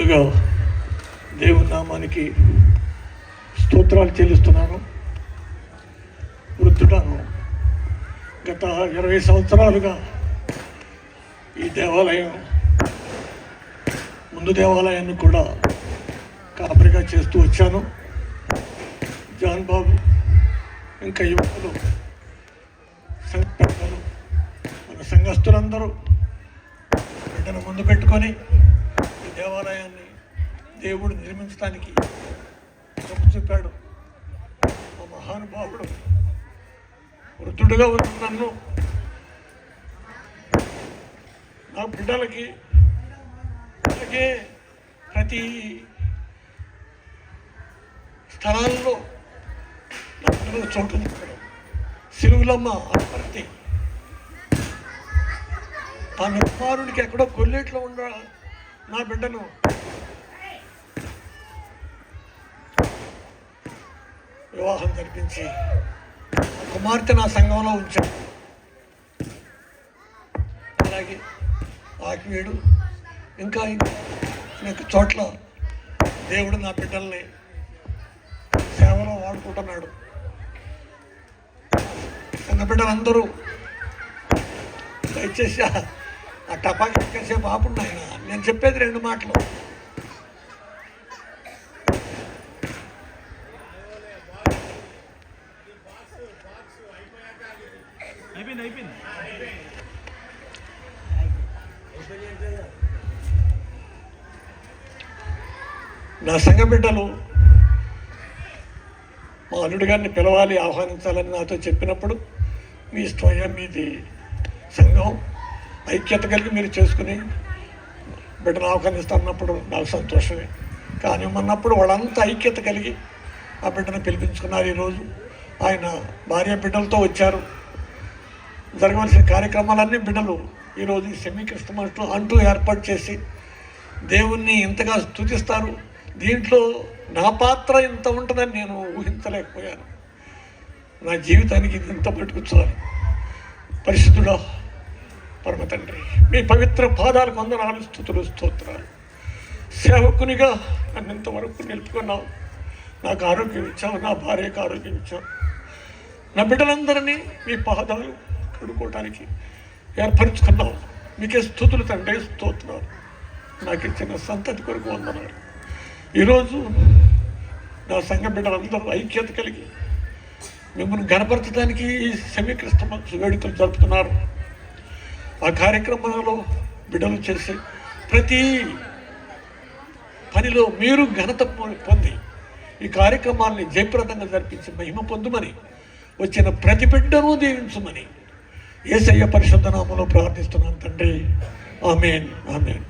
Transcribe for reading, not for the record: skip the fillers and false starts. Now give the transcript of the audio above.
ముందుగా దేవుని నామానికి స్తోత్రాలు చెల్లిస్తున్నాను. వృద్ధుడను. గత 20 సంవత్సరాలుగా ఈ దేవాలయం ముందు దేవాలయాన్ని కూడా కాపరిగా చేస్తూ వచ్చాను. జాన్ బాబు ఇంకా యువకులు సంఘాలు మన సంఘస్థులందరూ బిడ్డను ముందు పెట్టుకొని ఈ దేవాలయాన్ని దేవుడు నిర్మించడానికి చూపాడు. ఆ మహానుభావుడు వృద్ధుడుగా ఉన్న నన్ను నా బిడ్డలకి అలాగే ప్రతి స్థలాల్లో నా బిడ్డలకు చోటు నింపడం. సిలువులమ్మ ప్రతి ఆ నిర్మారుడికి ఎక్కడో కొల్లేట్లో ఉన్న నా బిడ్డను వివాహం జరిపించి కుమార్తె నా సంఘంలో ఉంచాడు. అలాగే ఆకివీడు ఇంకా అనేక చోట్ల దేవుడు నా బిడ్డల్ని సేవలో వాడుకుంటున్నాడు. సంఘ బిడ్డలందరూ దయచేసి ఆ టపాకి కాసేపు ఆపుండి ఆయన. నేను చెప్పేది 2 మాటలు. నా సంఘ బిడ్డలు మా అల్లుడి గారిని పిలవాలి, ఆహ్వానించాలని నాతో చెప్పినప్పుడు మీ స్వయం మీది సంఘం ఐక్యత కలిగి మీరు చేసుకుని బిడ్డను ఆహ్వానిస్తున్నప్పుడు నాకు సంతోషమే. కానీ మొన్నప్పుడు వాళ్ళంతా ఐక్యత కలిగి ఆ బిడ్డను పిలిపించుకున్నారు. ఈరోజు ఆయన భార్య బిడ్డలతో వచ్చారు. జరగవలసిన కార్యక్రమాలన్నీ బిడ్డలు ఈరోజు ఈ సెమీ క్రిస్టమస్ అంటూ ఏర్పాటు చేసి దేవుణ్ణి ఇంతగా స్తుతిస్తారు. దీంట్లో నా పాత్ర ఇంత ఉంటుందని నేను ఊహించలేకపోయాను. నా జీవితానికి ఇది ఇంత పట్టుకుచ్చాలి. పరిశుద్ధుడా పరమ తండ్రి, మీ పవిత్ర పాదాలకు వందనాలు, స్తుతులు, స్తోత్రాలు. సేవకునిగా నన్ను ఇంతవరకు నిలుపుకున్నావు. నాకు ఆరోగ్యం ఇచ్చావు, నా భార్యకు ఆరోగ్యం ఇచ్చావు. నా బిడ్డలందరినీ మీ పాదాలు కడుక్కోవడానికి ఏర్పరచుకున్నావు. మీకే స్తుతులు తండ్రి, స్తోత్రాలు. నాకు ఇచ్చిన సంతతి కొరకు వందనాలు. ఈరోజు నా సంఘ బిడ్డలందరూ ఐక్యత కలిగి మిమ్మల్ని గణపరచడానికి ఈ సెమీ క్రిస్టమస్ వేడుకలు జరుపుతున్నారు. ఆ కార్యక్రమంలో బిడ్డలు చేసే ప్రతి పనిలో మీరు ఘనత పొంది ఈ కార్యక్రమాల్ని జయప్రదంగా జరిపించి మహిమ పొందుమని, వచ్చిన ప్రతి బిడ్డను దీవించమని యేసయ్య పరిశుద్ధ నామములో ప్రార్థిస్తున్నాను తండ్రి. ఆమేన్, ఆమేన్.